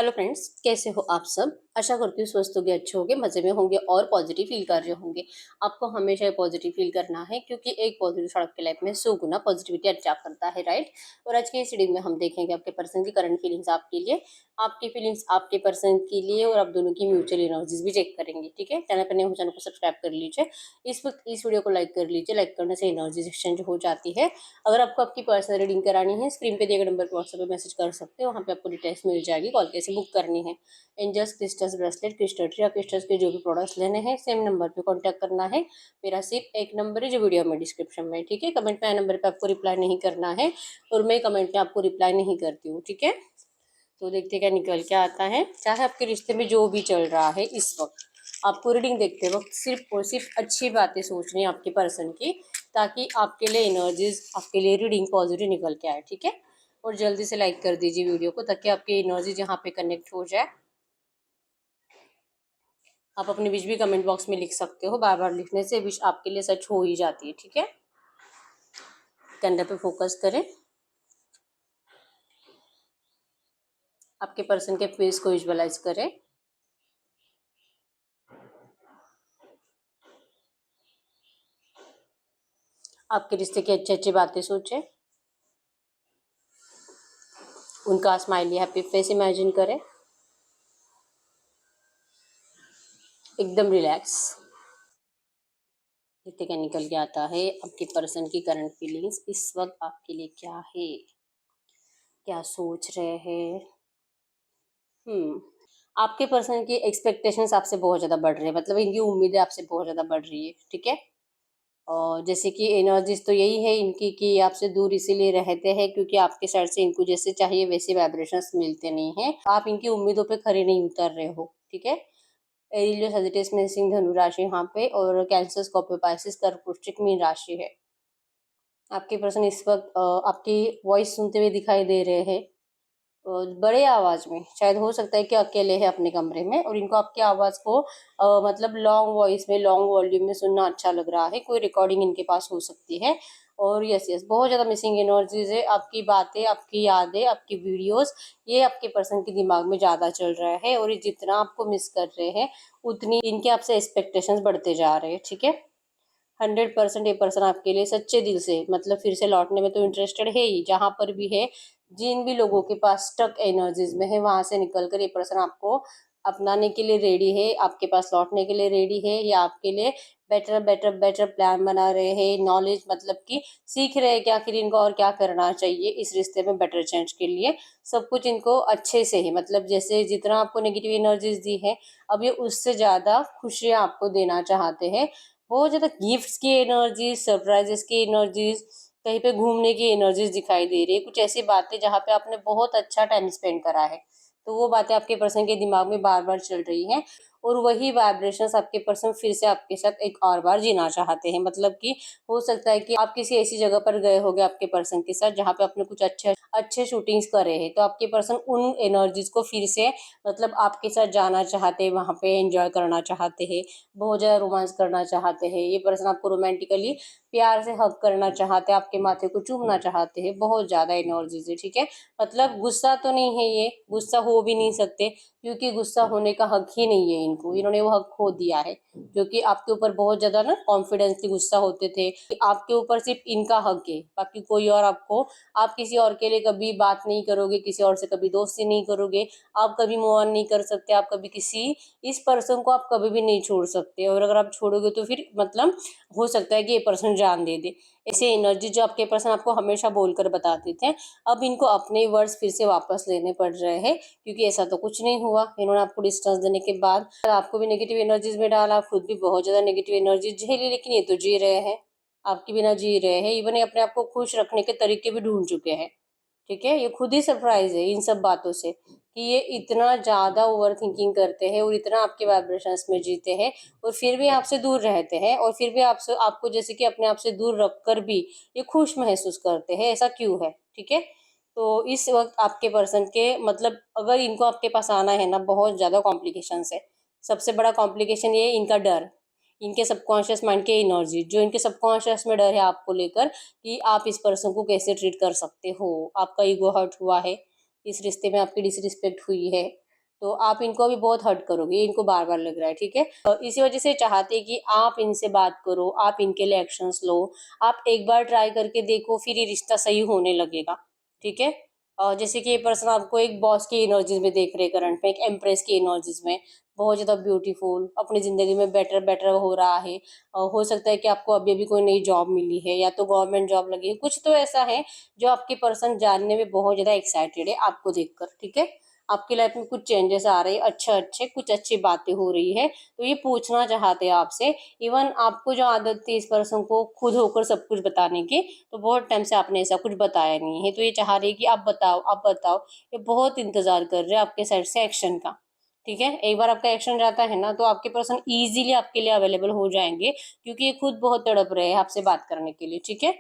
Hello friends, कैसे हो आप सब। आशा करती हूँ स्वस्थ होंगे, अच्छे होंगे, मजे में होंगे और पॉजिटिव फील कर रहे होंगे। आपको हमेशा पॉजिटिव फील करना है क्योंकि एक पॉजिटिव थॉट आपकी लाइफ में 100 गुना पॉजिटिविटी अट्रैक्ट करता है, राइट। और आज की इस रीडिंग में हम देखेंगे आपके पर्सन की करंट फीलिंग्स आपके लिए, आपकी फीलिंग्स आपके पर्सन के लिए, और आप दोनों की म्यूचुअल एनर्जीज भी चेक करेंगे। ठीक है, चैनल पर नए हो चैनल को सब्सक्राइब कर लीजिए। इस वक्त इस वीडियो को लाइक कर लीजिए। लाइक करने से एनर्जीज एक्सचेंज हो जाती है। अगर आपको आपकी पर्सनल रीडिंग करानी है, स्क्रीन पे दिए गए नंबर पर व्हाट्सएप पे मैसेज कर सकते हो। वहाँ पे आपको डिटेल्स मिल जाएगी, कॉल कैसे बुक करनी है। Angels crystals bracelet crystal tree या क्रिस्टल्स के जो भी प्रोडक्ट्स लेने हैं, सेम नंबर पे कांटेक्ट करना है। मेरा सिर्फ एक नंबर है जो वीडियो में डिस्क्रिप्शन में, ठीक है। कमेंट में आए नंबर पे आपको रिप्लाई नहीं करना है और मैं कमेंट में आपको रिप्लाई नहीं करती हूँ, ठीक है। तो देखते क्या निकल के आता है। चाहे आपके रिश्ते में जो भी चल रहा है इस वक्त, आपको रीडिंग देखते वक्त सिर्फ और सिर्फ अच्छी बातें सोचनी है आपके पर्सन की, ताकि आपके लिए एनर्जीज, आपके लिए रीडिंग पॉजिटिव निकल के आए, ठीक है। और जल्दी से लाइक कर दीजिए वीडियो को, ताकि आपकी एनर्जीज यहाँ पे कनेक्ट हो जाए। आप अपनी विश भी कमेंट बॉक्स में लिख सकते हो। बार बार लिखने से विश आपके लिए सच हो ही जाती है, ठीक है। कैंडल पे फोकस करें। आपके पर्सन के फेस को विजुअलाइज करें। आपके रिश्ते की अच्छी अच्छी बातें सोचें। उनका स्माइली हैप्पी फेस इमेजिन करें। एकदम रिलैक्स। देखते क्या निकल के आता है। आपके पर्सन की करंट फीलिंग्स इस वक्त आपके लिए क्या है, क्या सोच रहे हैं। आपके पर्सन की एक्सपेक्टेशंस आपसे बहुत ज़्यादा बढ़ रही है, मतलब इनकी उम्मीदें आपसे बहुत ज़्यादा बढ़ रही है, ठीक है। और जैसे कि एनर्जीज तो यही है इनकी कि आपसे दूर इसीलिए रहते हैं क्योंकि आपके साइड से इनको जैसे चाहिए वैसे वाइब्रेशंस मिलते नहीं हैं। आप इनकी उम्मीदों पे खरे नहीं उतर रहे हो, ठीक है। एरियो सजिटेस में सिंह धनु राशि यहाँ पे, और कैंसर स्कॉर्पियो पाइसिस कर्क वृश्चिक मीन राशि है। आपके पर्सन इस वक्त आपकी वॉइस सुनते हुए दिखाई दे रहे हैं, बड़े आवाज में। शायद हो सकता है कि अकेले है अपने कमरे में और इनको आपकी आवाज को मतलब लॉन्ग वॉइस में, लॉन्ग वॉल्यूम में सुनना अच्छा लग रहा है। कोई रिकॉर्डिंग इनके पास हो सकती है। और यस यस, बहुत ज्यादा मिसिंग एनर्जीज है। आपकी बातें, आपकी यादें, आपकी वीडियोस, ये आपके पर्सन के दिमाग में ज्यादा चल रहा है। और ये जितना आपको मिस कर रहे हैं उतनी इनके आपसे एक्सपेक्टेशंस बढ़ते जा रहे हैं, ठीक है। 100% ये पर्सन आपके लिए सच्चे दिल से, मतलब फिर से लौटने में तो इंटरेस्टेड है ही। जहां पर भी है, जिन भी लोगों के पास स्टक एनर्जीज में है, वहां से निकल कर ये पर्सन आपको अपनाने के लिए रेडी है, आपके पास लौटने के लिए रेडी है, या आपके लिए बेटर बेटर बेटर प्लान बना रहे हैं। नॉलेज मतलब कि सीख रहे हैं कि आखिर इनको और क्या करना चाहिए इस रिश्ते में बेटर चेंज के लिए। सब कुछ इनको अच्छे से ही, मतलब जैसे जितना आपको नेगेटिव एनर्जीज दी है, अब ये उससे ज्यादा खुशियां आपको देना चाहते हैं। बहुत ज़्यादा गिफ्ट्स की एनर्जीज, सरप्राइजेस की एनर्जीज, कहीं पे घूमने की एनर्जीज दिखाई दे रही है। कुछ ऐसी बातें जहाँ पे आपने बहुत अच्छा टाइम स्पेंड करा है, तो वो बातें आपके पर्सन के दिमाग में बार बार चल रही हैं। और वही वाइब्रेशंस आपके पर्सन फिर से आपके साथ एक और बार जीना चाहते हैं। मतलब कि हो सकता है कि आप किसी ऐसी जगह पर गए होगे आपके पर्सन के साथ जहाँ पे आपने कुछ अच्छे अच्छे शूटिंग्स करे हैं, तो आपके पर्सन उन एनर्जीज को फिर से, मतलब आपके साथ जाना चाहते हैं, वहाँ पे एंजॉय करना चाहते हैं, बहुत ज़्यादा रोमांस करना चाहते हैं। ये पर्सन आपको रोमांटिकली प्यार से हग करना चाहते हैं, आपके माथे को चूमना चाहते हैं। बहुत ज़्यादा एनर्जीज है, ठीक है। मतलब गुस्सा तो नहीं है, ये गुस्सा हो भी नहीं सकते क्योंकि गुस्सा होने का हक ही नहीं है इनको, इन्होंने वो हक खो दिया है। क्योंकि आपके ऊपर बहुत ज्यादा ना कॉन्फिडेंसली गुस्सा होते थे। आपके ऊपर सिर्फ इनका हक है, बाकी कोई और आपको, आप किसी और के लिए कभी बात नहीं करोगे, किसी और से कभी दोस्ती नहीं करोगे, आप कभी मूव ऑन नहीं कर सकते। आप कभी किसी इस पर्सन को आप कभी भी नहीं छोड़ सकते, और अगर आप छोड़ोगे तो फिर मतलब हो सकता है कि ये पर्सन जान दे दे। ऐसे एनर्जी जो आपके पर्सन आपको हमेशा बोलकर बताते थे, अब इनको अपने वर्ड्स फिर से वापस लेने पड़ रहे हैं। क्योंकि ऐसा तो कुछ नहीं हुआ, इन्होंने आपको डिस्टेंस देने के बाद आपको भी नेगेटिव एनर्जीज में डाला, खुद भी बहुत ज्यादा नेगेटिव एनर्जी झेली, लेकिन ये तो जी रहे हैं, आपके बिना जी रहे हैं। इवन ये अपने आप को खुश रखने के तरीके भी ढूंढ चुके हैं, ठीक है। ये खुद ही सरप्राइज है इन सब बातों से कि ये इतना ज्यादा ओवर थिंकिंग करते हैं और इतना आपके वाइब्रेशंस में जीते हैं, और फिर भी आपसे दूर रहते हैं, और फिर भी आपसे, आपको जैसे कि अपने आप से दूर रखकर भी ये खुश महसूस करते हैं। ऐसा क्यों है, ठीक है। तो इस वक्त आपके पर्सन के, मतलब अगर इनको आपके पास आना है ना, बहुत ज्यादा कॉम्प्लिकेशंस है। सबसे बड़ा कॉम्प्लिकेशन ये है इनका डर, इनके सबकॉन्शियस माइंड के एनर्जी, जो इनके सबकॉन्शियस में डर है आपको लेकर कि आप इस पर्सन को कैसे ट्रीट कर सकते हो। आपका ईगो हर्ट हुआ है, इस रिश्ते में आपकी डिसरिस्पेक्ट हुई है, तो आप इनको अभी बहुत हर्ट करोगे, इनको बार-बार लग रहा है, ठीक है? इसी वजह से चाहते हैं कि आप इनसे बात करो, आप इनके लिए एक्शंस लो, आप एक बार ट्राई करके देखो, फिर ये रिश्ता सही होने लगेगा, ठीक है? जैसे कि ये पर्सन आपको एक बॉस की एनर्जीज़ में देख रहे हैं करंट में, एक एम्प्रेस की एनर्जीज़ में, बहुत ज़्यादा ब्यूटीफुल, अपनी ज़िंदगी में बेटर-बेटर हो रहा है। हो सकता है कि आपको अभी-अभी कोई नई जॉब मिली है या तो गवर्नमेंट जॉब लगी है, कुछ तो ऐसा है जो आपके पर्सन जानने में बहुत ज़्यादा एक्साइटेड है आपको देखकर, ठीक है? आपकी लाइफ में कुछ चेंजेस आ रहे हैं अच्छे-अच्छे, कुछ अच्छी बातें हो रही है, तो ये पूछना चाहते हैं आपसे। इवन आपको जो आदत थी इस पर्सन को खुद होकर सब कुछ बताने की, तो बहुत टाइम से आपने ऐसा कुछ बताया नहीं है, तो ये चाह रही है कि आप बताओ, आप बताओ। ये बहुत इंतज़ार कर रहे हैं आपके साइड से एक्शन का, ठीक है? एक बार आपका एक्शन जाता है ना, तो आपके पर्सन ईज़िली आपके लिए अवेलेबल हो जाएँगे, क्योंकि ये खुद बहुत तड़प रहे हैं आपसे बात करने के लिए, ठीक है?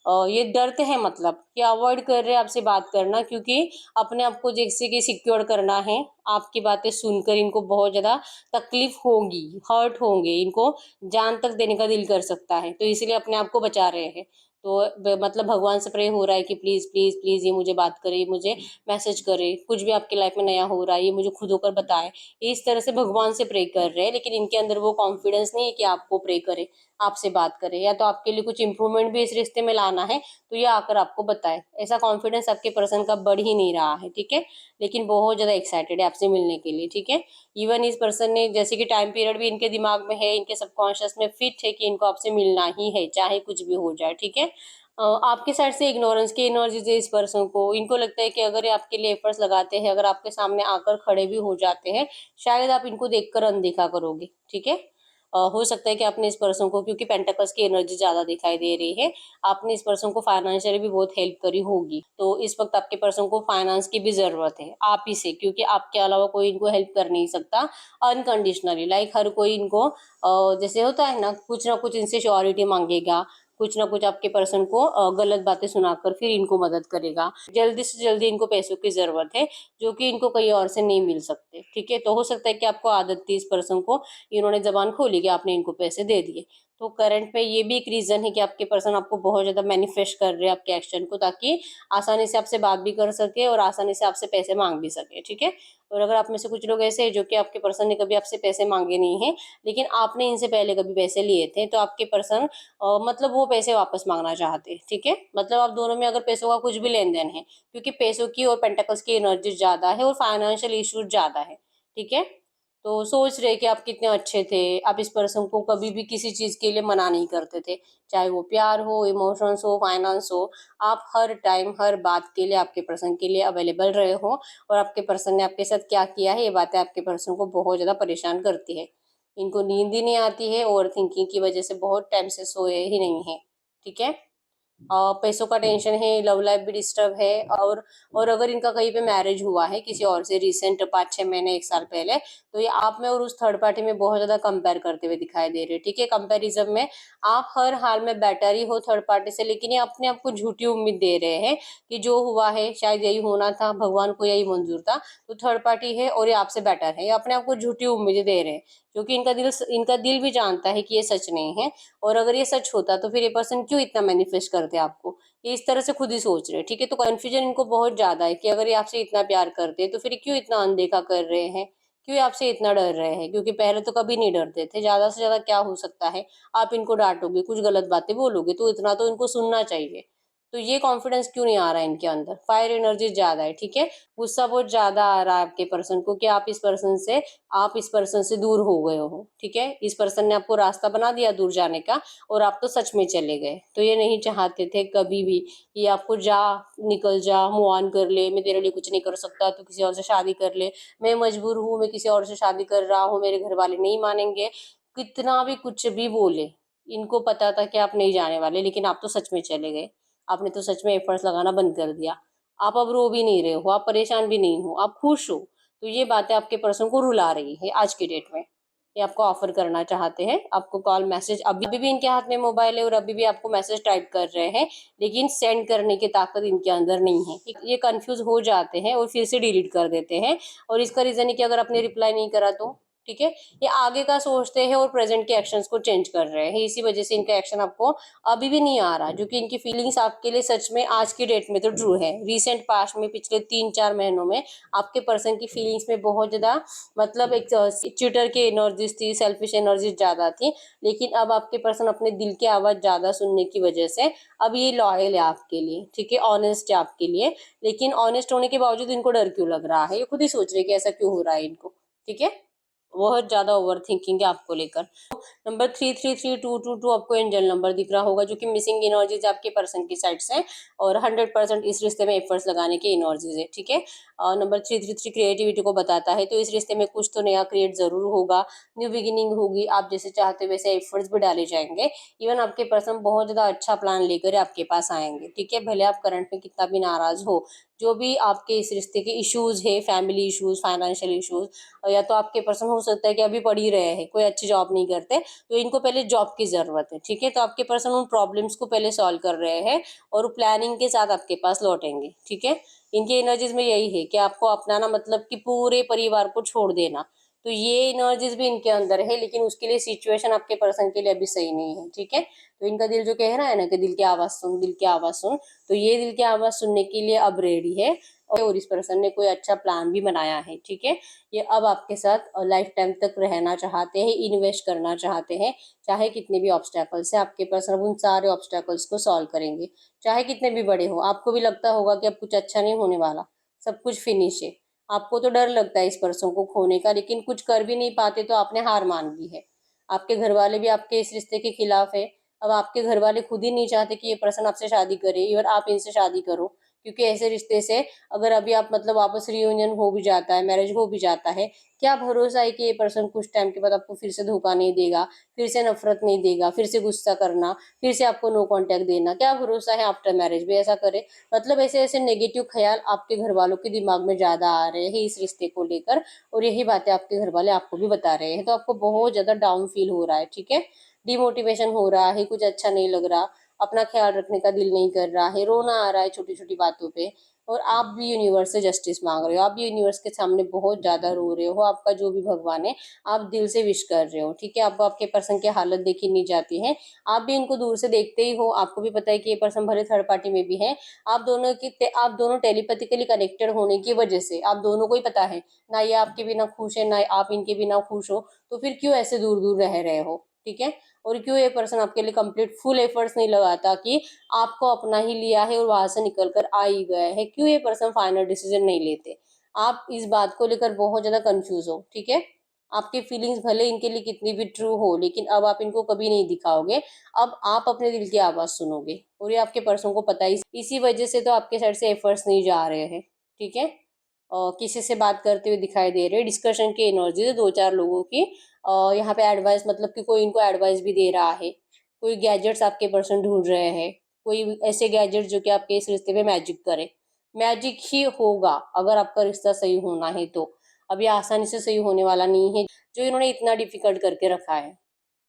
ये डरते हैं, मतलब कि अवॉइड कर रहे हैं आपसे बात करना, क्योंकि अपने आप को जैसे कि सिक्योर करना है, आपकी बातें सुनकर इनको बहुत ज़्यादा तकलीफ़ होगी, हर्ट होंगे, इनको जान तक देने का दिल कर सकता है, तो इसीलिए अपने आप को बचा रहे हैं। तो मतलब भगवान से प्रे हो रहा है कि प्लीज़, प्लीज़, प्लीज़ ये मुझे बात करे, ये मुझे मैसेज करे, कुछ भी आपकी लाइफ़ में नया हो रहा है, ये मुझे खुद होकर बताए। इस तरह से भगवान से प्रे कर रहे हैं, लेकिन इनके अंदर वो कॉन्फिडेंस नहीं है कि आपको प्रे करे, आपसे बात करे, या तो आपके लिए कुछ इम्प्रूवमेंट भी इस रिश्ते में लाना है, तो ये आकर आपको बताए। ऐसा कॉन्फिडेंस आपके पर्सन का बढ़ ही नहीं रहा है, ठीक है? लेकिन बहुत ज़्यादा एक्साइटेड है आपसे मिलने के लिए, ठीक है? इवन इस पर्सन ने जैसे कि टाइम पीरियड भी इनके दिमाग में है, इनके सबकॉन्शियस में फिट है कि इनको आपसे मिलना ही है, चाहे कुछ भी हो जाए, ठीक है? आपके साइड से इग्नोरेंस की एनर्जीज़ है इस पर्सन को, इनको लगता है कि अगर ये आपके लिए एफर्ट्स लगाते हैं, अगर आपके सामने आकर खड़े भी हो जाते हैं, शायद आप इनको देखकर अनदेखा करोगे, ठीक है? हो सकता है कि आपने इस पर्सन को, क्योंकि पेंटाकल्स की एनर्जी ज़्यादा दिखाई दे रही है, आपने इस पर्सन को फाइनेंशियली भी बहुत हेल्प करी होगी। तो इस वक़्त आपके पर्सन को फाइनेंस की भी ज़रूरत है, आप ही से, क्योंकि आपके अलावा कोई इनको हेल्प कर नहीं सकता अनकंडीशनली। लाइक हर कोई इनको जैसे होता है ना, कुछ ना कुछ इनसे श्योरिटी माँगेगा, कुछ ना कुछ आपके पर्सन को गलत बातें सुनाकर फिर इनको मदद करेगा। जल्दी से जल्दी इनको पैसों की ज़रूरत है, जो कि इनको कहीं और से नहीं मिल सकते, ठीक है? तो हो सकता है कि आपको आदत थी इस पर्सन को, इन्होंने ज़बान खोली कि आपने इनको पैसे दे दिए। तो करंट में ये भी एक रीज़न है कि आपके पर्सन आपको बहुत ज़्यादा मैनिफेस्ट कर रहे हैं आपके एक्शन को, ताकि आसानी से आपसे बात भी कर सके और आसानी से आपसे पैसे माँग भी सके, ठीक है? और अगर आप में से कुछ लोग ऐसे हैं जो कि आपके पर्सन ने कभी आपसे पैसे माँगे नहीं हैं, लेकिन आपने इनसे पहले कभी पैसे लिए थे, तो आपके पर्सन मतलब वो पैसे वापस माँगना चाहते हैं, ठीक है? मतलब आप दोनों में अगर पैसों का कुछ भी लेन-देन है, क्योंकि पैसों की और पेंटाकल्स की एनर्जी ज़्यादा है और फाइनेंशियल इश्यूज़ ज़्यादा है, ठीक है? तो सोच रहे कि आप कितने अच्छे थे, आप इस पर्सन को कभी भी किसी चीज़ के लिए मना नहीं करते थे, चाहे वो प्यार हो, इमोशंस हो, फाइनेंस हो, आप हर टाइम, हर बात के लिए आपके पर्सन के लिए अवेलेबल रहे हो, और आपके पर्सन ने आपके साथ क्या किया है, ये बातें आपके पर्सन को बहुत ज़्यादा परेशान करती है। इनको नींद ही नहीं आती है, ओवरथिंकिंग की वजह से बहुत टाइम से सोए ही नहीं हैं, ठीक है? पैसों का टेंशन है, लव लाइफ भी डिस्टर्ब है, और अगर इनका कहीं पे मैरिज हुआ है किसी और से रिसेंट 5-6 महीने 1 साल पहले, तो ये आप में और उस थर्ड पार्टी में बहुत ज़्यादा कंपेयर करते हुए दिखाई दे रहे हैं, ठीक है? कंपैरिज़न में आप हर हाल में बेटर ही हो थर्ड पार्टी से, लेकिन ये अपने आप को झूठी उम्मीद दे रहे हैं कि जो हुआ है शायद यही होना था, भगवान को यही मंज़ूर था, तो थर्ड पार्टी है और ये आपसे बेटर है। ये अपने आप को झूठी उम्मीदें दे रहे हैं, क्योंकि इनका दिल भी जानता है कि ये सच नहीं है, और अगर ये सच होता तो फिर ये पर्सन क्यों इतना मैनिफेस्ट करते आपको? ये इस तरह से खुद ही सोच रहे हैं, ठीक है? तो कन्फ्यूजन इनको बहुत ज़्यादा है कि अगर ये आपसे इतना प्यार करते हैं, तो फिर ये क्यों इतना अनदेखा कर रहे हैं? क्यों ये आपसे इतना डर रहे हैं? क्योंकि पहले तो कभी नहीं डरते थे, ज़्यादा से ज़्यादा क्या हो सकता है? आप इनको डाँटोगे, कुछ गलत बातें बोलोगे, तो इतना तो इनको सुनना चाहिए। तो ये कॉन्फिडेंस क्यों नहीं आ रहा है इनके अंदर? फायर एनर्जी ज़्यादा है, ठीक है? गुस्सा बहुत ज़्यादा आ रहा है आपके पर्सन को कि आप इस पर्सन से दूर हो गए हो, ठीक है? इस पर्सन ने आपको रास्ता बना दिया दूर जाने का, और आप तो सच में चले गए। तो ये नहीं चाहते थे कभी भी कि आपको जा, निकल जा, मूव ऑन कर ले, मैं तेरे लिए कुछ नहीं कर सकता, तू किसी और से शादी कर ले, मैं मजबूर हूँ, मैं किसी और से शादी कर रहा हूँ, मेरे घर वाले नहीं मानेंगे। कितना भी कुछ भी बोले, इनको पता था कि आप नहीं जाने वाले, लेकिन आप तो सच में चले गए। आपने तो सच में एफर्ट्स लगाना बंद कर दिया। आप अब रो भी नहीं रहे हो, आप परेशान भी नहीं हो, आप खुश हो। तो ये बातें आपके पर्सन को रुला रही है आज की डेट में। ये आपको ऑफर करना चाहते हैं, आपको कॉल मैसेज, अभी भी इनके हाथ में मोबाइल है और अभी भी आपको मैसेज टाइप कर रहे हैं, लेकिन सेंड करने की ताकत इनके अंदर नहीं है। ये कंफ्यूज हो जाते हैं और फिर से डिलीट कर देते हैं, और इसका रीजन है कि अगर आपने रिप्लाई नहीं करा तो, ठीक है। ये आगे का सोचते हैं और प्रेजेंट के एक्शंस को चेंज कर रहे हैं, इसी वजह से इनका एक्शन आपको अभी भी नहीं आ रहा, जो कि इनकी फीलिंग्स आपके लिए सच में आज की डेट में तो ट्रू है। रिसेंट पास्ट में पिछले 3-4 महीनों में आपके पर्सन की फीलिंग्स में बहुत ज्यादा मतलब एक चीटर की एनर्जीज थी, सेल्फिश एनर्जीज ज्यादा थी, लेकिन अब आपके पर्सन अपने दिल की आवाज ज्यादा सुनने की वजह से अब ये लॉयल है आपके लिए, ठीक है, ऑनेस्ट है आपके लिए। लेकिन ऑनेस्ट होने के बावजूद इनको डर क्यों लग रहा है, ये खुद ही सोच रहे कि ऐसा क्यों हो रहा है इनको, ठीक है। बहुत ज्यादा ओवर थिंकिंग है आपको लेकर। नंबर 333222 आपको एंजल नंबर दिख रहा होगा, जो कि मिसिंग एनर्जीज आपके पर्सन की साइड से और 100% इस रिश्ते में एफर्ट्स लगाने की एनर्जीज है, ठीक है। नंबर 333 क्रिएटिविटी को बताता है, तो इस रिश्ते में कुछ तो नया क्रिएट जरूर होगा, न्यू बिगिनिंग होगी, आप जैसे चाहते वैसे एफर्ट्स भी डाले जाएंगे। इवन आपके पर्सन बहुत ज्यादा अच्छा प्लान लेकर आपके पास आएंगे, ठीक है, भले आप करंट में कितना भी नाराज हो। जो भी आपके इस रिश्ते के इश्यूज है, फैमिली इश्यूज, फाइनेंशियल इश्यूज, या तो आपके पर्सन हो सकता है कि अभी पढ़ ही रहे हैं, कोई अच्छी जॉब नहीं करते, तो इनको पहले जॉब की जरूरत है, ठीक है। तो आपके पर्सन उन प्रॉब्लम्स को पहले सॉल्व कर रहे हैं और प्लानिंग के साथ आपके पास लौटेंगे, ठीक है। इनकी एनर्जीज में यही है कि आपको अपनाना मतलब कि पूरे परिवार को छोड़ देना, तो ये एनर्जीज भी इनके अंदर है, लेकिन उसके लिए सिचुएशन आपके पर्सन के लिए अभी सही नहीं है, ठीक है। तो इनका दिल जो कह रहा है ना कि दिल की आवाज सुन, दिल की आवाज सुन, तो ये दिल की आवाज सुनने के लिए अब रेडी है, और इस पर्सन ने कोई अच्छा प्लान भी बनाया है, ठीक है। ये अब आपके साथ लाइफ टाइम तक रहना चाहते हैं, इन्वेस्ट करना चाहते हैं, चाहे कितने भी ऑब्स्टेकल्स है आपके पर्सन उन सारे ऑब्स्टेकल्स को सॉल्व करेंगे, चाहे कितने भी बड़े हो। आपको भी लगता होगा कि अब कुछ अच्छा नहीं होने वाला, सब कुछ फिनिश है, आपको तो डर लगता है इस पर्सन को खोने का, लेकिन कुछ कर भी नहीं पाते तो आपने हार मान ली है। आपके घर वाले भी आपके इस रिश्ते के खिलाफ है, अब आपके घर वाले खुद ही नहीं चाहते कि ये पर्सन आपसे शादी करे, इवन आप इनसे शादी करो, क्योंकि ऐसे रिश्ते से अगर अभी आप मतलब वापस रियूनियन हो भी जाता है, मैरिज हो भी जाता है, क्या भरोसा है कि ये पर्सन कुछ टाइम के बाद आपको फिर से धोखा नहीं देगा, फिर से नफरत नहीं देगा, फिर से गुस्सा करना, फिर से आपको नो कांटेक्ट देना, क्या भरोसा है आफ्टर मैरिज भी ऐसा करे। मतलब ऐसे ऐसे नेगेटिव ख्याल आपके घर वालों के दिमाग में ज्यादा आ रहे हैं इस रिश्ते को लेकर, और यही बातें आपके घर वाले आपको भी बता रहे हैं, तो आपको बहुत ज्यादा डाउन फील हो रहा है, ठीक है। डिमोटिवेशन हो रहा है, कुछ अच्छा नहीं लग रहा, अपना ख्याल रखने का दिल नहीं कर रहा है, रोना आ रहा है छोटी छोटी बातों पे, और आप भी यूनिवर्स से जस्टिस मांग रहे हो, आप भी यूनिवर्स के सामने बहुत ज्यादा रो रहे हो, आपका जो भी भगवान है आप दिल से विश कर रहे हो, ठीक है। आपको आपके पर्सन की हालत देखी नहीं जाती है, आप भी इनको दूर से देखते ही हो, आपको भी पता है कि ये पर्सन भले थर्ड पार्टी में भी है, आप दोनों टेलीपैथिकली कनेक्टेड होने की वजह से आप दोनों को ही पता है ना ये आपके बिना खुश है ना आप इनके बिना खुश हो, तो फिर क्यों ऐसे दूर दूर रह रहे हो, ठीक है। और क्यों ये पर्सन आपके लिए कंप्लीट फुल एफर्ट्स नहीं लगाता कि आपको अपना ही लिया है और वहां से निकल कर आ ही गया है, क्यों ये पर्सन फाइनल डिसीजन नहीं लेते। आप इस बात को लेकर बहुत ज्यादा कंफ्यूज हो, ठीक है। आपकी फीलिंग्स भले इनके लिए कितनी भी ट्रू हो, लेकिन अब आप इनको कभी नहीं दिखाओगे, अब आप अपने दिल की आवाज सुनोगे, और ये आपके पर्सन को पता है, इसी वजह से तो आपके साइड से एफर्ट्स नहीं जा रहे हैं, ठीक है। किसी से बात करते हुए दिखाई दे रहे हैं, डिस्कशन की एनर्जी है 2-4 लोगों की। यहाँ पे एडवाइस मतलब कि कोई इनको एडवाइस भी दे रहा है, कोई गैजेट्स आपके पर्सन ढूंढ रहे हैं, कोई ऐसे गैजेट्स जो कि आपके इस रिश्ते में मैजिक करे। मैजिक ही होगा अगर आपका रिश्ता सही होना है तो, अभी आसानी से सही होने वाला नहीं है, जो इन्होंने इतना डिफिकल्ट करके रखा है।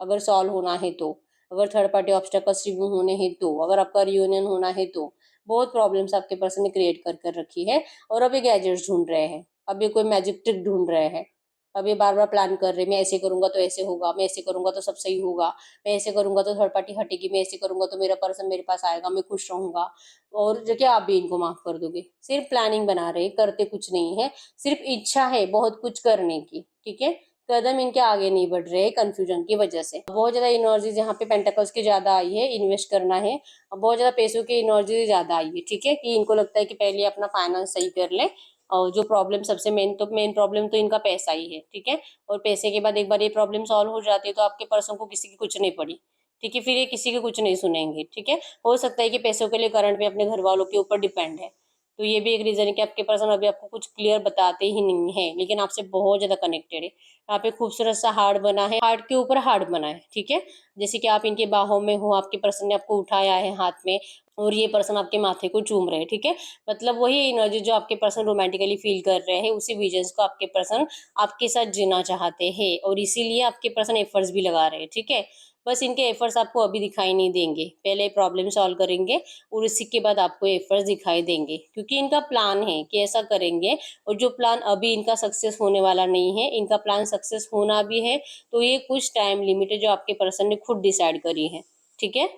अगर सॉल्व होना है तो, अगर थर्ड पार्टी ऑब्स्टेकल्स रिमूव होने हैं तो, अगर आपका रियूनियन होना है तो, बहुत प्रॉब्लम्स आपके पर्सन ने क्रिएट कर कर रखी है, और अब ये गैजेट्स ढूंढ रहे हैं, अब ये कोई मैजिक ट्रिक ढूंढ रहे हैं, अब ये बार बार प्लान कर रहे हैं, मैं ऐसे करूंगा तो ऐसे होगा, मैं ऐसे करूंगा तो सब सही होगा, मैं ऐसे करूंगा तो थर्ड पार्टी हटेगी, मैं ऐसे करूंगा तो मेरा पर्सन मेरे पास आएगा, मैं खुश रहूंगा, और जो कि आप भी इनको माफ कर दोगे। सिर्फ प्लानिंग बना रहे हैं, करते कुछ नहीं है, सिर्फ इच्छा है बहुत कुछ करने की, ठीक है। कदम इनके आगे नहीं बढ़ रहे कंफ्यूजन की वजह से। बहुत ज्यादा एनर्जीज यहाँ पे पेंटाकल्स की ज्यादा आई है, इन्वेस्ट करना है, बहुत ज्यादा पैसों की एनर्जी ज्यादा आई है, ठीक है, कि इनको लगता है कि पहले अपना फाइनेंस सही कर ले, और जो प्रॉब्लम सबसे मेन प्रॉब्लम तो इनका पैसा ही है, ठीक है। और पैसे के बाद एक बार ये प्रॉब्लम सॉल्व हो जाती है तो आपके पर्सन को किसी की कुछ नहीं पड़ी, ठीक है, फिर ये किसी के कुछ नहीं सुनेंगे, ठीक है। हो सकता है कि पैसों के लिए करंट में अपने घर वालों के ऊपर डिपेंड है, तो ये भी एक रीजन है कि आपके पर्सन अभी आपको कुछ क्लियर बताते ही नहीं है, लेकिन आपसे बहुत ज्यादा कनेक्टेड है। यहाँ पे खूबसूरत सा हार्ट बना है, हार्ट के ऊपर हार्ट बना है, ठीक है। जैसे कि आप इनके बाहों में हो, आपके पर्सन ने आपको उठाया है हाथ में, और ये पर्सन आपके माथे को चूम रहे हैं, ठीक है। मतलब वही एनर्जी जो आपके पर्सन रोमांटिकली फील कर रहे हैं, उसी विजन्स को आपके पर्सन आपके साथ जीना चाहते हैं, और इसीलिए आपके पर्सन एफर्ट्स भी लगा रहे हैं, ठीक है। बस इनके एफर्ट्स आपको अभी दिखाई नहीं देंगे, पहले प्रॉब्लम सॉल्व करेंगे और इसी के बाद आपको एफर्ट्स दिखाई देंगे, क्योंकि इनका प्लान है कि ऐसा करेंगे। और जो प्लान अभी इनका सक्सेस होने वाला नहीं है, इनका प्लान सक्सेस होना भी है तो ये कुछ टाइम लिमिट है जो आपके पर्सन ने खुद डिसाइड करी है, ठीक है।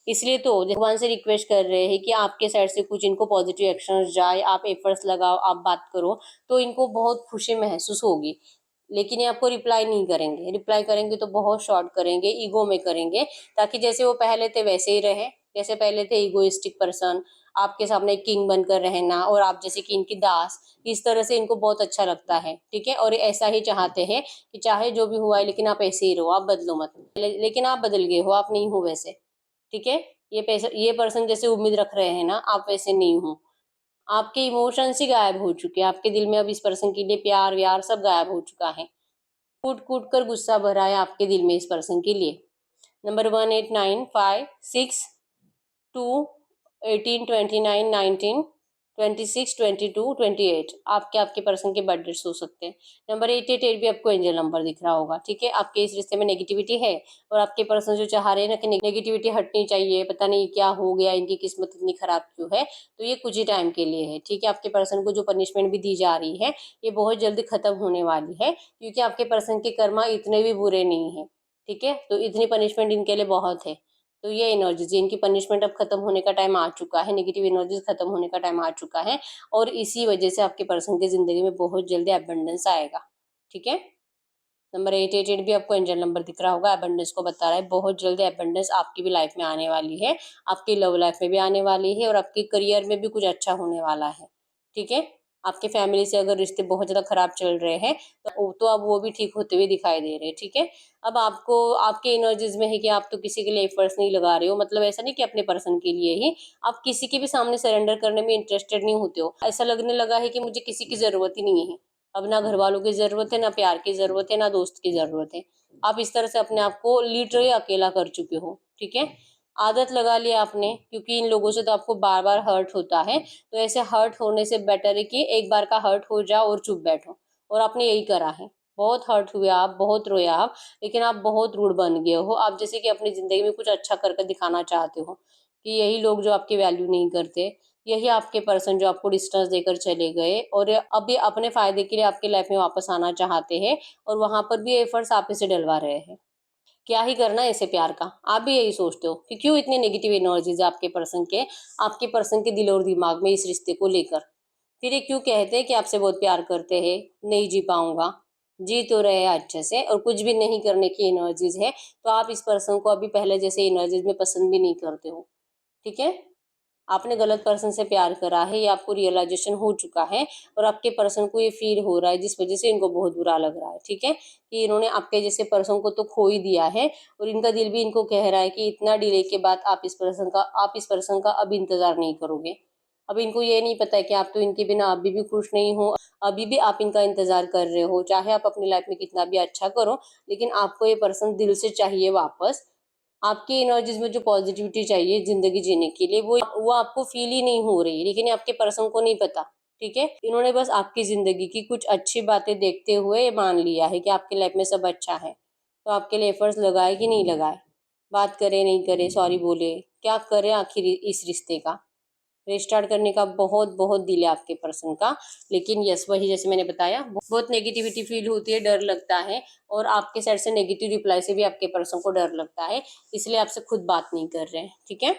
इसलिए तो भगवान से रिक्वेस्ट कर रहे हैं कि आपके साइड से कुछ इनको पॉजिटिव एक्शन जाए, आप एफर्ट्स लगाओ, आप बात करो तो इनको बहुत खुशी महसूस होगी। लेकिन ये आपको रिप्लाई नहीं करेंगे, रिप्लाई करेंगे तो बहुत शॉर्ट करेंगे, ईगो में करेंगे, ताकि जैसे वो पहले थे वैसे ही रहे। जैसे पहले थे इगोइस्टिक पर्सन, आपके सामने किंग बनकर रहना और आप जैसे कि इनकी दास, इस तरह से इनको बहुत अच्छा लगता है, ठीक है। और ऐसा ही चाहते हैं कि चाहे जो भी हुआ है लेकिन आप ऐसे ही रहो, आप बदलो मत। लेकिन आप बदल गए हो, आप नहीं हो वैसे, ठीक है। ये पर्सन जैसे उम्मीद रख रहे हैं ना, आप वैसे नहीं हो। आपके इमोशंस ही गायब हो चुके हैं, आपके दिल में अब इस पर्सन के लिए प्यार व्यार सब गायब हो चुका है। कूट कूट कर गुस्सा भरा है आपके दिल में इस पर्सन के लिए। नंबर 189562182919262228 आपके आपके पर्सन के बर्थडे हो सकते हैं। नंबर 888 भी आपको एंजल नंबर दिख रहा होगा, ठीक है। आपके इस रिश्ते में नेगेटिविटी है और आपके पर्सन जो चाह रहे हैं ना कि नेगेटिविटी हटनी चाहिए, पता नहीं क्या हो गया, इनकी किस्मत इतनी खराब क्यों है, तो ये कुछ ही टाइम के लिए है, ठीक है। आपके पर्सन को जो पनिशमेंट भी दी जा रही है ये बहुत जल्दी खत्म होने वाली है, क्योंकि आपके पर्सन के कर्मा इतने भी बुरे नहीं है, ठीक है। तो इतनी पनिशमेंट इनके लिए बहुत है। तो ये एनर्जीज, इनकी पनिशमेंट अब खत्म होने का टाइम आ चुका है, नेगेटिव एनर्जीज खत्म होने का टाइम आ चुका है और इसी वजह से आपके पर्सन की जिंदगी में बहुत जल्दी एबंडेंस आएगा, ठीक है। नंबर 888 भी आपको एंजल नंबर दिख रहा होगा, एबंडेंस को बता रहा है। बहुत जल्दी एबंडेंस आपकी भी लाइफ में आने वाली है, आपकी लव लाइफ में भी आने वाली है और आपके करियर में भी कुछ अच्छा होने वाला है, ठीक है। आपके फैमिली से अगर रिश्ते बहुत ज्यादा खराब चल रहे हैं तो अब वो भी ठीक होते हुए दिखाई दे रहे हैं, ठीक है। अब आपको आपके एनर्जीज में है कि आप तो किसी के लिए एफर्ट्स नहीं लगा रहे हो, मतलब ऐसा नहीं कि अपने पर्सन के लिए ही, आप किसी के भी सामने सरेंडर करने में इंटरेस्टेड नहीं होते हो। ऐसा लगने लगा है कि मुझे किसी की जरूरत ही नहीं है, अब ना घर वालों की जरूरत है, ना प्यार की जरूरत है, ना दोस्त की जरूरत है। आप इस तरह से अपने आप को लिटरली अकेला कर चुके हो, ठीक है। आदत लगा लिया आपने, क्योंकि इन लोगों से तो आपको बार बार हर्ट होता है, तो ऐसे हर्ट होने से बेटर है कि एक बार का हर्ट हो जाओ और चुप बैठो। और आपने यही करा है, बहुत हर्ट हुए आप, बहुत रोया आप, लेकिन आप बहुत रूड बन गए हो। आप जैसे कि अपनी जिंदगी में कुछ अच्छा करके दिखाना चाहते हो कि यही लोग जो आपकी वैल्यू नहीं करते, यही आपके पर्सन जो आपको डिस्टेंस देकर चले गए और अब ये अपने फायदे के लिए आपकी लाइफ में वापस आना चाहते हैं और वहां पर भी एफर्ट्स आप इसे डलवा रहे हैं। क्या ही करना है ऐसे प्यार का, आप भी यही सोचते हो कि क्यों इतनी नेगेटिव एनर्जीज आपके पर्सन के दिल और दिमाग में इस रिश्ते को लेकर। फिर ये क्यों कहते हैं कि आपसे बहुत प्यार करते हैं, नहीं जी पाऊंगा, जी तो रहे हैं अच्छे से और कुछ भी नहीं करने की एनर्जीज है, तो आप इस पर्सन को अभी पहले जैसे एनर्जीज में पसंद भी नहीं करते हो, ठीक है। आपने गलत पर्सन से प्यार करा है, ये आपको रियलाइजेशन हो चुका है और आपके पर्सन को ये फील हो रहा है, जिस वजह से इनको बहुत बुरा लग रहा है, ठीक है। कि इन्होंने आपके जैसे पर्सन को तो खो ही दिया है और इनका दिल भी इनको कह रहा है कि इतना डिले के बाद आप इस पर्सन का अब इंतजार नहीं करोगे। अब इनको ये नहीं पता है कि आप तो इनके बिना अभी भी खुश नहीं हो, अभी भी आप इनका इंतजार कर रहे हो, चाहे आप अपनी लाइफ में कितना भी अच्छा करो, लेकिन आपको ये पर्सन दिल से चाहिए वापस। आपकी एनर्जीज में जो पॉजिटिविटी चाहिए जिंदगी जीने के लिए वो आपको फील ही नहीं हो रही, लेकिन ये आपके पर्सन को नहीं पता, ठीक है। इन्होंने बस आपकी जिंदगी की कुछ अच्छी बातें देखते हुए ये मान लिया है कि आपकी लाइफ में सब अच्छा है, तो आपके लिए एफर्ट्स लगाए कि नहीं लगाए, बात करे नहीं करे, सॉरी बोले, क्या करे आखिर इस रिश्ते का रिस्टार्ट करने का बहुत बहुत दिल है आपके पर्सन का। लेकिन यस, वही जैसे मैंने बताया, बहुत नेगेटिविटी फील होती है, डर लगता है और आपके साइड से नेगेटिव रिप्लाई से भी आपके पर्सन को डर लगता है, इसलिए आपसे खुद बात नहीं कर रहे हैं, ठीक है।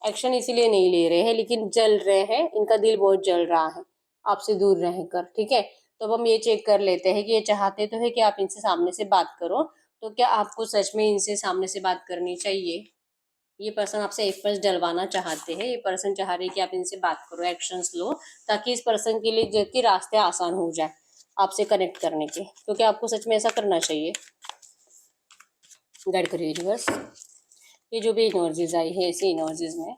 एक्शन इसीलिए नहीं ले रहे हैं, लेकिन जल रहे हैं, इनका दिल बहुत जल रहा है आपसे दूर रहकर, ठीक है। तो अब हम ये चेक कर लेते हैं कि ये चाहते तो है कि आप इनसे सामने से बात करो, तो क्या आपको सच में इनसे सामने से बात करनी चाहिए। ये पर्सन आपसे एफर्ट्स डलवाना चाहते हैं, ये पर्सन चाह रहे हैं कि आप इनसे बात करो, एक्शंस लो, ताकि इस पर्सन के लिए जबकि रास्ते आसान हो जाए आपसे कनेक्ट करने के। तो क्या आपको सच में ऐसा करना चाहिए। गाइड करिए यूनिवर्स, ये जो भी एनर्जीज आई है ऐसी एनर्जीज में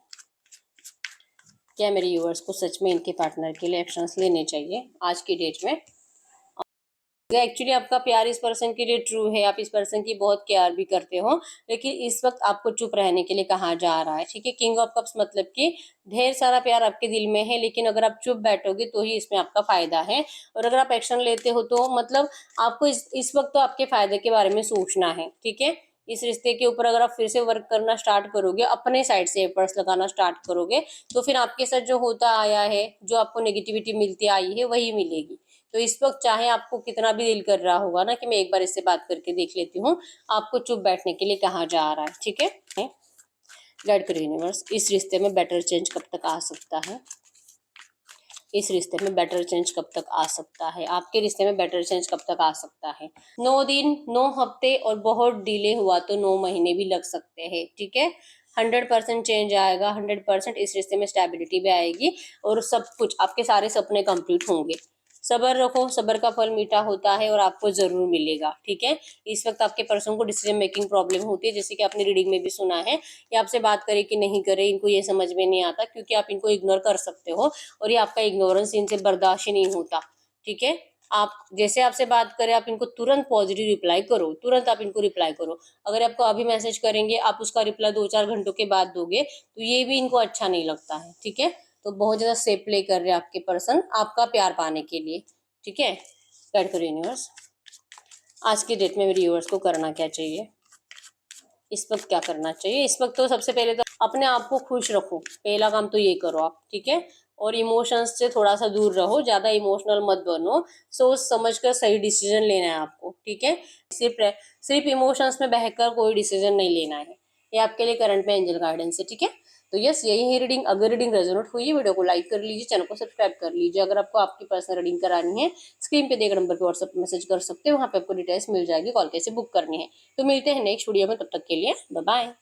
क्या मेरे यूवर्स को सच में इनके पार्टनर के लिए एक्शंस लेने चाहिए आज की डेट में। एक्चुअली आपका प्यार इस पर्सन के लिए ट्रू है, आप इस पर्सन की बहुत केयर भी करते हो, लेकिन इस वक्त आपको चुप रहने के लिए कहा जा रहा है, ठीक है। किंग ऑफ कप्स मतलब कि ढेर सारा प्यार आपके दिल में है, लेकिन अगर आप चुप बैठोगे तो ही इसमें आपका फायदा है, और अगर आप एक्शन लेते हो तो मतलब आपको इस वक्त तो आपके फायदे के बारे में सोचना है, ठीक है। इस रिश्ते के ऊपर अगर आप फिर से वर्क करना स्टार्ट करोगे, अपने साइड से एफर्ट्स लगाना स्टार्ट करोगे, तो फिर आपके साथ जो होता आया है, जो आपको नेगेटिविटी मिलती आई है, वही मिलेगी। तो इस वक्त चाहे आपको कितना भी दिल कर रहा होगा ना कि मैं एक बार इससे बात करके देख लेती हूँ, आपको चुप बैठने के लिए कहा जा रहा है, ठीक है। गाइड करो यूनिवर्स, इस रिश्ते में बेटर चेंज कब तक आ सकता है? इस रिश्ते में बेटर चेंज कब तक आ सकता है? आपके रिश्ते में बेटर चेंज कब तक आ सकता है? 9 दिन, 9 हफ्ते और बहुत डिले हुआ तो 9 महीने भी लग सकते हैं, ठीक है। 100% चेंज आएगा, 100% इस रिश्ते में स्टेबिलिटी भी आएगी और सब कुछ आपके सारे सपने कंप्लीट होंगे। सब्र रखो, सब्र का फल मीठा होता है और आपको जरूर मिलेगा, ठीक है। इस वक्त आपके पर्सन को डिसीजन मेकिंग प्रॉब्लम होती है, जैसे कि आपने रीडिंग में भी सुना है। ये आपसे बात करे कि नहीं करे, इनको ये समझ में नहीं आता, क्योंकि आप इनको इग्नोर कर सकते हो और ये आपका इग्नोरेंस इनसे बर्दाश्त ही नहीं होता, ठीक है। आप जैसे आपसे बात करें, आप इनको तुरंत पॉजिटिव रिप्लाई करो, तुरंत आप इनको रिप्लाई करो। अगर आपको अभी मैसेज करेंगे, आप उसका रिप्लाई 2-4 घंटों के बाद दोगे, तो ये भी इनको अच्छा नहीं लगता है, ठीक है। तो बहुत ज्यादा सेफ प्ले कर रहे हैं आपके पर्सन आपका प्यार पाने के लिए, ठीक है। गाइड करो यूनिवर्स, आज की डेट में मेरे व्यूअर्स को करना क्या चाहिए? इस वक्त क्या करना चाहिए? इस वक्त तो सबसे पहले तो अपने आप को खुश रखो, पहला काम तो ये करो आप, ठीक है। और इमोशंस से थोड़ा सा दूर रहो, ज्यादा इमोशनल मत बनो, सोच समझ कर सही डिसीजन लेना है आपको, ठीक है। सिर्फ इमोशंस में बहकर कोई डिसीजन नहीं लेना है। ये आपके लिए करंट में एंजल गाइडेंस है, ठीक है। तो यस, यही है रीडिंग। अगर रीडिंग रेजोनेट हुई है, वीडियो को लाइक कर लीजिए, चैनल को सब्सक्राइब कर लीजिए। अगर आपको आपकी पर्सनल रीडिंग करानी है, स्क्रीन पे दिए गए नंबर पे व्हाट्सएप मैसेज कर सकते हो, वहाँ पे आपको डिटेल्स मिल जाएगी, कॉल कैसे बुक करनी है। तो मिलते हैं नेक्स्ट वीडियो में, तब तक के लिए बाय बाय।